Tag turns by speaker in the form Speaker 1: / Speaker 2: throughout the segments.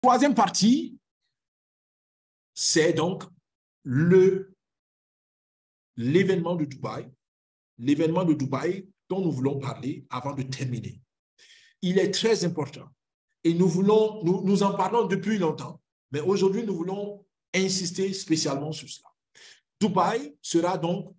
Speaker 1: Troisième partie, c'est donc l'événement de Dubaï. L'événement de Dubaï dont nous voulons parler avant de terminer. Il est très important et nous en parlons depuis longtemps, mais aujourd'hui, nous voulons insister spécialement sur cela. Dubaï sera donc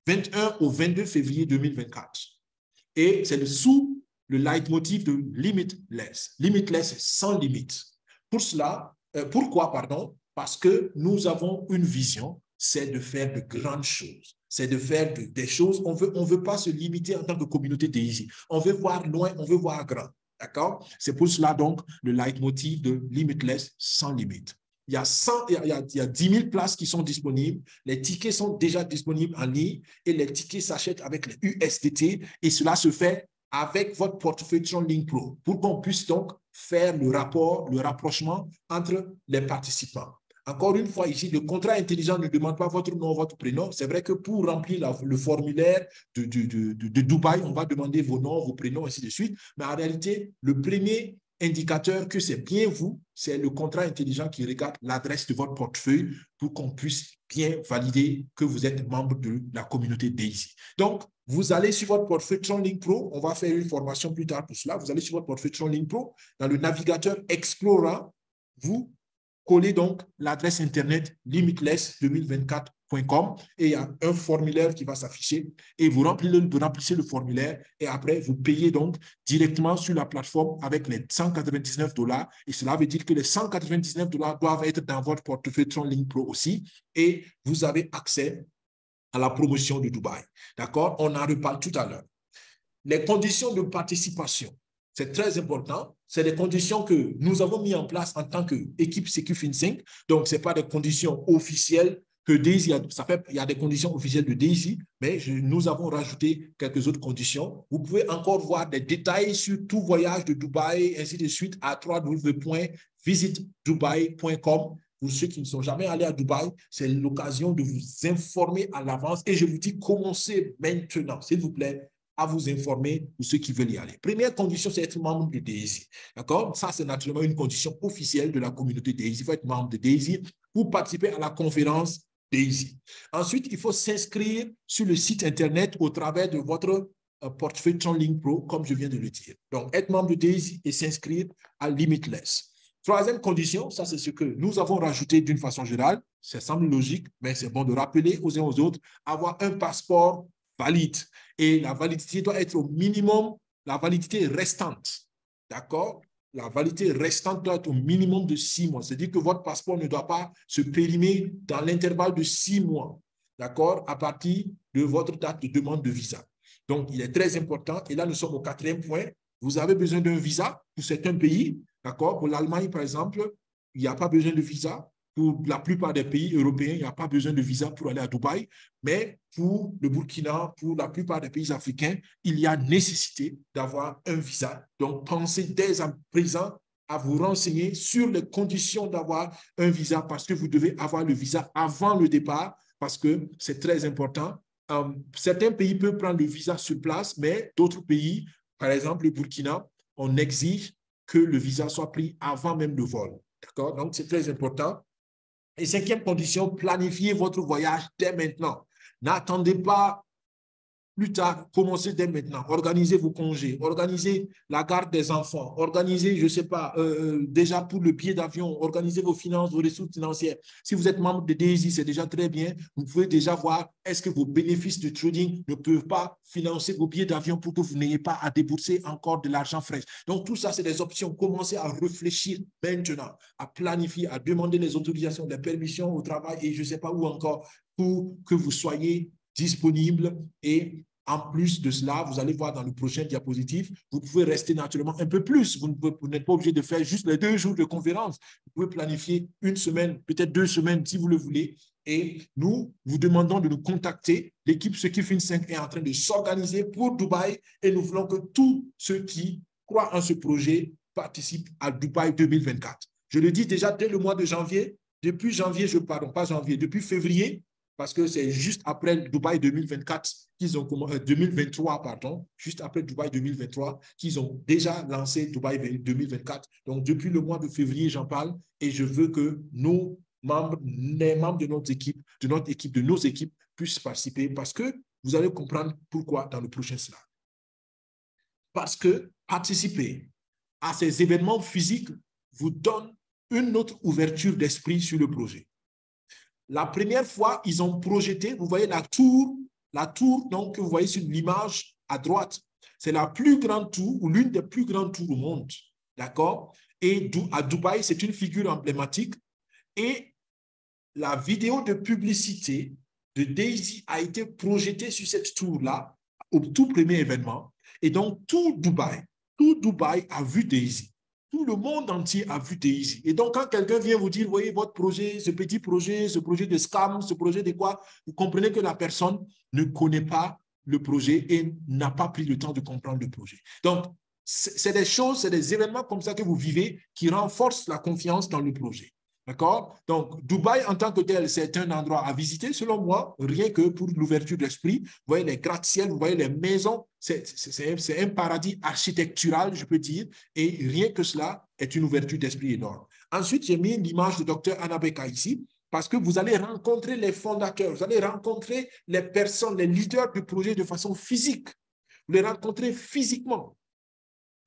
Speaker 1: 21 au 22 février 2024 et c'est sous le leitmotiv de Limitless. Limitless, sans limite. Pourquoi? Parce que nous avons une vision, c'est de faire de grandes choses. C'est de faire des choses. On veut pas se limiter en tant que communauté DAISY. On veut voir loin, on veut voir grand. D'accord? C'est pour cela, donc, le leitmotiv de Limitless, sans limite. Il y a 10 000 places qui sont disponibles. Les tickets sont déjà disponibles en ligne et les tickets s'achètent avec les USDT et cela se fait avec votre portefeuille TronLink Pro pour qu'on puisse donc faire le rapprochement entre les participants. Encore une fois, ici, le contrat intelligent ne demande pas votre nom, votre prénom. C'est vrai que pour remplir le formulaire de Dubaï, on va demander vos noms, vos prénoms, ainsi de suite. Mais en réalité, le premier indicateur que c'est bien vous, c'est le contrat intelligent qui regarde l'adresse de votre portefeuille pour qu'on puisse bien valider que vous êtes membre de la communauté DAISY. Donc, vous allez sur votre portefeuille TronLink Pro, on va faire une formation plus tard pour cela, vous allez sur votre portefeuille TronLink Pro, dans le navigateur Explorer, vous collez donc l'adresse internet limitless2024.com et il y a un formulaire qui va s'afficher et vous remplissez le formulaire et après vous payez donc directement sur la plateforme avec les $199 et cela veut dire que les $199 doivent être dans votre portefeuille TronLink Pro aussi et vous avez accès à la promotion de Dubaï. D'accord? On en reparle tout à l'heure. Les conditions de participation, c'est très important. C'est des conditions que nous avons mis en place en tant qu'équipe SecuFin5. Donc, ce n'est pas des conditions officielles que DAISY a. Il y a des conditions officielles de DAISY, mais nous avons rajouté quelques autres conditions. Vous pouvez encore voir des détails sur tout voyage de Dubaï, ainsi de suite, à www.visitdubai.com. Pour ceux qui ne sont jamais allés à Dubaï, c'est l'occasion de vous informer à l'avance. Et je vous dis, commencez maintenant, s'il vous plaît, à vous informer pour ceux qui veulent y aller. Première condition, c'est être membre de DAISY. D'accord? Ça, c'est naturellement une condition officielle de la communauté DAISY. Il faut être membre de DAISY pour participer à la conférence DAISY. Ensuite, il faut s'inscrire sur le site Internet au travers de votre portefeuille TronLink Pro, comme je viens de le dire. Donc, être membre de DAISY et s'inscrire à Limitless. Troisième condition, ça c'est ce que nous avons rajouté d'une façon générale, ça semble logique, mais c'est bon de rappeler aux uns aux autres, avoir un passeport valide. Et la validité doit être au minimum, la validité restante. D'accord? La validité restante doit être au minimum de 6 mois. C'est-à-dire que votre passeport ne doit pas se périmer dans l'intervalle de 6 mois. D'accord? À partir de votre date de demande de visa. Donc, il est très important. Et là, nous sommes au 4e point. Vous avez besoin d'un visa pour certains pays. D'accord? Pour l'Allemagne, par exemple, il n'y a pas besoin de visa. Pour la plupart des pays européens, il n'y a pas besoin de visa pour aller à Dubaï. Mais pour le Burkina, pour la plupart des pays africains, il y a nécessité d'avoir un visa. Donc, pensez dès à présent à vous renseigner sur les conditions d'avoir un visa parce que vous devez avoir le visa avant le départ parce que c'est très important. Certains pays peuvent prendre le visa sur place, mais d'autres pays, par exemple le Burkina, on exige que le visa soit pris avant même le vol. D'accord? Donc, c'est très important. Et 5e condition, planifiez votre voyage dès maintenant. N'attendez pas plus tard, commencez dès maintenant. Organisez vos congés, organisez la garde des enfants, organisez, je ne sais pas, déjà pour le billet d'avion, organisez vos finances, vos ressources financières. Si vous êtes membre de DAISY, c'est déjà très bien. Vous pouvez déjà voir est-ce que vos bénéfices de trading ne peuvent pas financer vos billets d'avion pour que vous n'ayez pas à débourser encore de l'argent frais. Donc, tout ça, c'est des options. Commencez à réfléchir maintenant, à planifier, à demander les autorisations, les permissions au travail et je ne sais pas où encore pour que vous soyez disponible et en plus de cela, vous allez voir dans le prochain diapositive, vous pouvez rester naturellement un peu plus. Vous n'êtes pas obligé de faire juste les 2 jours de conférence. Vous pouvez planifier 1 semaine, peut-être 2 semaines si vous le voulez. Et nous, vous demandons de nous contacter. L'équipe SecuFin5 est en train de s'organiser pour Dubaï et nous voulons que tous ceux qui croient en ce projet participent à Dubaï 2024. Je le dis déjà dès le mois de janvier. Depuis janvier, depuis février, parce que c'est juste après Dubaï 2024 qu'ils ont commencé, 2023, pardon, juste après Dubaï 2023, qu'ils ont déjà lancé Dubaï 2024. Donc, depuis le mois de février, j'en parle et je veux que nos membres, les membres de notre équipe, de nos équipes puissent participer parce que vous allez comprendre pourquoi dans le prochain slide. Parce que participer à ces événements physiques vous donne une autre ouverture d'esprit sur le projet. La première fois, ils ont projeté, vous voyez la tour donc, que vous voyez sur l'image à droite, c'est la plus grande tour ou l'une des plus grandes tours au monde. D'accord? Et à Dubaï, c'est une figure emblématique. Et la vidéo de publicité de Daisy a été projetée sur cette tour-là au tout premier événement. Et donc, tout Dubaï a vu Daisy. Tout le monde entier a vu Daisy. Et donc, quand quelqu'un vient vous dire, vous voyez, votre projet, ce petit projet, ce projet de scam, ce projet de quoi, vous comprenez que la personne ne connaît pas le projet et n'a pas pris le temps de comprendre le projet. Donc, c'est des choses, c'est des événements comme ça que vous vivez qui renforcent la confiance dans le projet. D'accord? Donc, Dubaï, en tant que tel, c'est un endroit à visiter, selon moi, rien que pour l'ouverture d'esprit. Vous voyez les gratte-ciel, vous voyez les maisons, c'est un paradis architectural, je peux dire, et rien que cela est une ouverture d'esprit énorme. Ensuite, j'ai mis l'image de Dr Anabeka ici, parce que vous allez rencontrer les fondateurs, vous allez rencontrer les personnes, les leaders du projet de façon physique. Vous les rencontrez physiquement.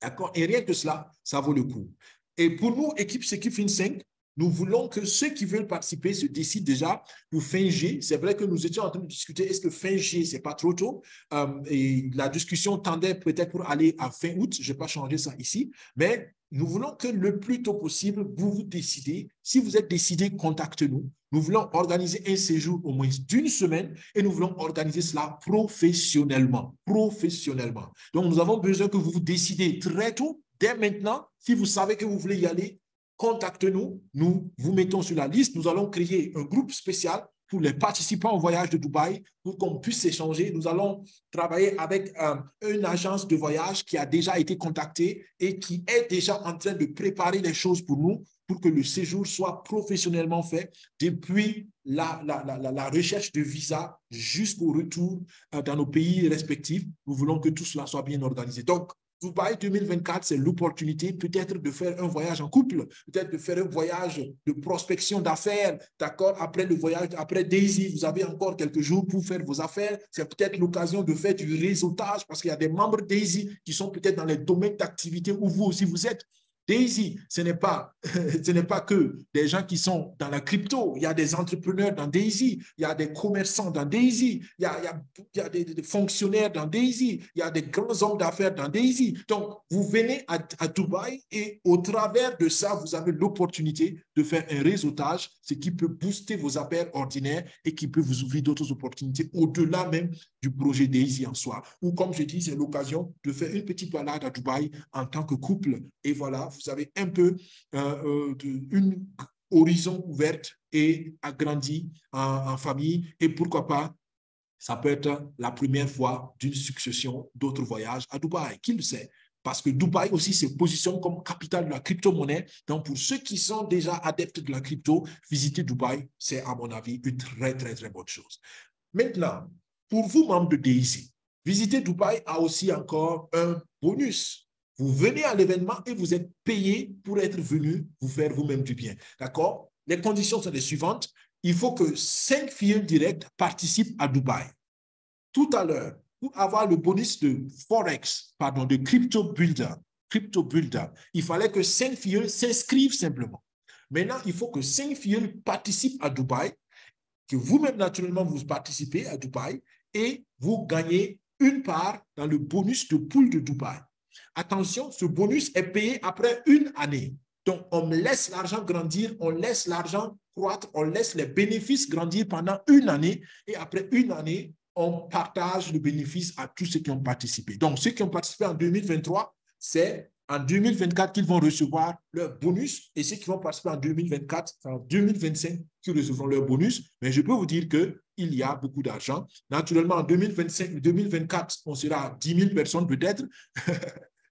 Speaker 1: D'accord? Et rien que cela, ça vaut le coup. Et pour nous, équipe Secufin 5, nous voulons que ceux qui veulent participer se décident déjà pour fin G. C'est vrai que nous étions en train de discuter, est-ce que fin G, c'est pas trop tôt? Et la discussion tendait peut-être pour aller à fin août. Je n'ai pas changé ça ici. Mais nous voulons que le plus tôt possible, vous vous décidez. Si vous êtes décidé, contactez-nous. Nous voulons organiser un séjour au moins d'une semaine et nous voulons organiser cela professionnellement. Professionnellement. Donc, nous avons besoin que vous vous décidez très tôt, dès maintenant. Si vous savez que vous voulez y aller, contactez-nous, nous vous mettons sur la liste. Nous allons créer un groupe spécial pour les participants au voyage de Dubaï, pour qu'on puisse s'échanger. Nous allons travailler avec une agence de voyage qui a déjà été contactée et qui est déjà en train de préparer les choses pour nous, pour que le séjour soit professionnellement fait depuis la recherche de visa jusqu'au retour dans nos pays respectifs. Nous voulons que tout cela soit bien organisé. Donc, Dubaï 2024, c'est l'opportunité peut-être de faire un voyage en couple, peut-être de faire un voyage de prospection d'affaires, d'accord? Après le voyage, après Daisy, vous avez encore quelques jours pour faire vos affaires. C'est peut-être l'occasion de faire du réseautage parce qu'il y a des membres Daisy qui sont peut-être dans les domaines d'activité où vous aussi vous êtes. Daisy, ce n'est pas que des gens qui sont dans la crypto. Il y a des entrepreneurs dans Daisy, il y a des commerçants dans Daisy, il y a des fonctionnaires dans Daisy, il y a des grands hommes d'affaires dans Daisy. Donc, vous venez à Dubaï et au travers de ça, vous avez l'opportunité de faire un réseautage, ce qui peut booster vos affaires ordinaires et qui peut vous ouvrir d'autres opportunités au-delà même du projet Daisy en soi. Ou comme je dis, c'est l'occasion de faire une petite balade à Dubaï en tant que couple. Et voilà, vous avez un peu une horizon ouverte et agrandi en famille. Et pourquoi pas, ça peut être la première fois d'une succession d'autres voyages à Dubaï. Qui le sait? Parce que Dubaï aussi se positionne comme capitale de la crypto-monnaie. Donc, pour ceux qui sont déjà adeptes de la crypto, visiter Dubaï, c'est à mon avis une très, très, très bonne chose. Maintenant, pour vous, membres de Daisy, visiter Dubaï a aussi encore un bonus. Vous venez à l'événement et vous êtes payé pour être venu vous faire vous-même du bien. D'accord? Les conditions sont les suivantes. Il faut que 5 filles directes participent à Dubaï. Tout à l'heure, pour avoir le bonus de Forex, pardon, de Crypto Builder, il fallait que 5 filles s'inscrivent simplement. Maintenant, il faut que 5 filles participent à Dubaï, que vous-même, naturellement, vous participez à Dubaï et vous gagnez une part dans le bonus de pool de Dubaï. Attention, ce bonus est payé après une année. Donc, on laisse l'argent grandir, on laisse l'argent croître, on laisse les bénéfices grandir pendant une année et après une année, on partage le bénéfice à tous ceux qui ont participé. Donc, ceux qui ont participé en 2023, c'est en 2024 qu'ils vont recevoir leur bonus et ceux qui vont participer en 2024, en 2025, qui recevront leur bonus. Mais je peux vous dire qu'il y a beaucoup d'argent. Naturellement, en 2025, 2024, on sera à 10 000 personnes peut-être.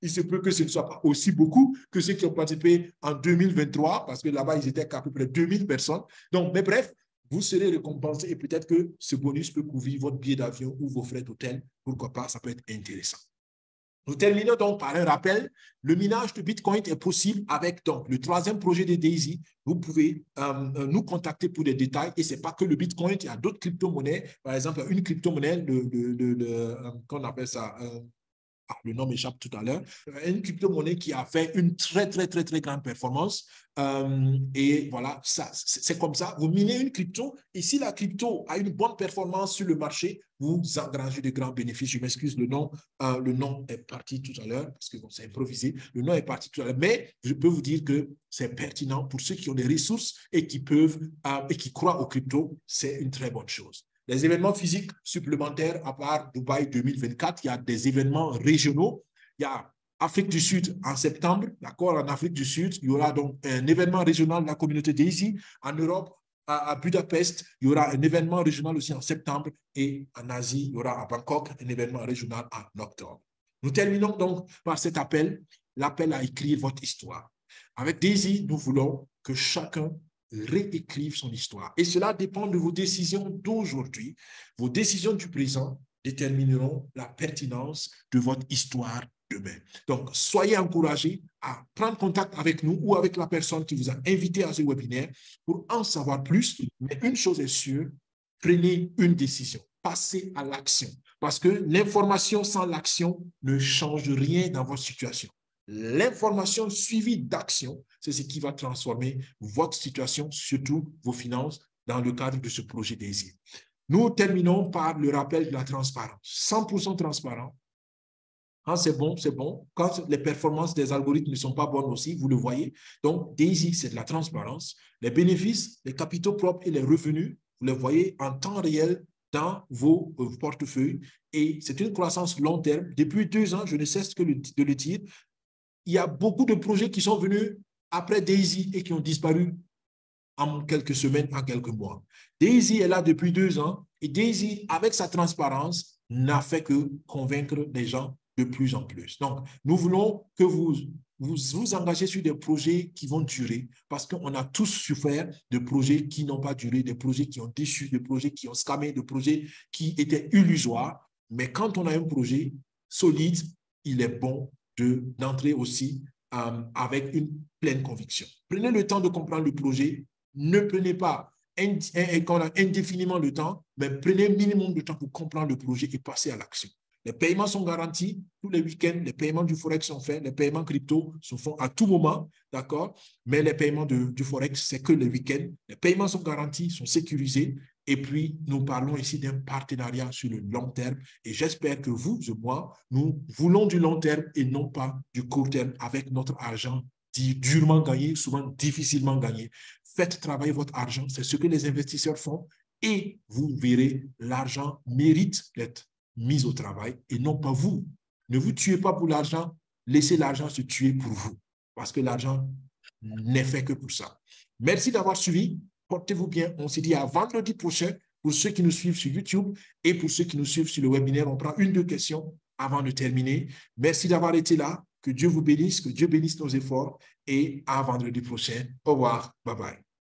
Speaker 1: Il se peut que ce ne soit pas aussi beaucoup que ceux qui ont participé en 2023, parce que là-bas, ils étaient qu'à peu près 2 000 personnes. Donc, mais bref, vous serez récompensé et peut-être que ce bonus peut couvrir votre billet d'avion ou vos frais d'hôtel. Pourquoi pas, ça peut être intéressant. Nous terminons donc par un rappel. Le minage de Bitcoin est possible avec donc, le troisième projet de Daisy. Vous pouvez nous contacter pour des détails. Et ce n'est pas que le Bitcoin, il y a d'autres crypto-monnaies. Par exemple, une crypto-monnaie, qu'on appelle ça, le nom m'échappe tout à l'heure, une crypto-monnaie qui a fait une très grande performance. Et voilà, c'est comme ça. Vous minez une crypto et si la crypto a une bonne performance sur le marché, vous engrangez de grands bénéfices. Je m'excuse, le nom est parti tout à l'heure parce que bon, c'est improvisé. Le nom est parti tout à l'heure, mais je peux vous dire que c'est pertinent pour ceux qui ont des ressources et qui peuvent et qui croient aux cryptos. C'est une très bonne chose. Les événements physiques supplémentaires, à part Dubaï 2024, il y a des événements régionaux. Il y a Afrique du Sud en septembre, d'accord, en Afrique du Sud, il y aura donc un événement régional de la communauté Daisy. En Europe, à Budapest, il y aura un événement régional aussi en septembre. Et en Asie, il y aura à Bangkok un événement régional en octobre. Nous terminons donc par cet appel, l'appel à écrire votre histoire. Avec Daisy, nous voulons que chacun réécrive son histoire. Et cela dépend de vos décisions d'aujourd'hui. Vos décisions du présent détermineront la pertinence de votre histoire demain. Donc, soyez encouragés à prendre contact avec nous ou avec la personne qui vous a invité à ce webinaire pour en savoir plus. Mais une chose est sûre, prenez une décision. Passez à l'action. Parce que l'information sans l'action ne change rien dans votre situation. L'information suivie d'action, c'est ce qui va transformer votre situation, surtout vos finances, dans le cadre de ce projet Daisy. Nous terminons par le rappel de la transparence. 100% transparent. Quand c'est bon, c'est bon. Quand les performances des algorithmes ne sont pas bonnes aussi, vous le voyez. Donc, Daisy, c'est de la transparence. Les bénéfices, les capitaux propres et les revenus, vous les voyez en temps réel dans vos portefeuilles. Et c'est une croissance long terme. Depuis 2 ans, je ne cesse que de le dire, il y a beaucoup de projets qui sont venus après Daisy et qui ont disparu en quelques semaines, en quelques mois. Daisy est là depuis 2 ans et Daisy, avec sa transparence, n'a fait que convaincre les gens de plus en plus. Donc, nous voulons que vous engagez sur des projets qui vont durer parce qu'on a tous souffert de projets qui n'ont pas duré, des projets qui ont déçu, des projets qui ont scamé, des projets qui étaient illusoires. Mais quand on a un projet solide, il est bon d'entrer aussi avec une pleine conviction. Prenez le temps de comprendre le projet. Ne prenez pas indéfiniment le temps, mais prenez un minimum de temps pour comprendre le projet et passer à l'action. Les paiements sont garantis tous les week-ends, les paiements du Forex sont faits, les paiements crypto se font à tout moment, d'accord? Mais les paiements du Forex, c'est que les week-ends. Les paiements sont garantis, sont sécurisés. Et puis, nous parlons ici d'un partenariat sur le long terme. Et j'espère que vous et moi, nous voulons du long terme et non pas du court terme avec notre argent durement gagné, souvent difficilement gagné. Faites travailler votre argent, c'est ce que les investisseurs font et vous verrez, l'argent mérite d'être mis au travail et non pas vous. Ne vous tuez pas pour l'argent, laissez l'argent se tuer pour vous parce que l'argent n'est fait que pour ça. Merci d'avoir suivi. Portez-vous bien. On se dit à vendredi prochain pour ceux qui nous suivent sur YouTube et pour ceux qui nous suivent sur le webinaire. On prend 1-2 questions avant de terminer. Merci d'avoir été là. Que Dieu vous bénisse, que Dieu bénisse nos efforts et à vendredi prochain. Au revoir. Bye bye.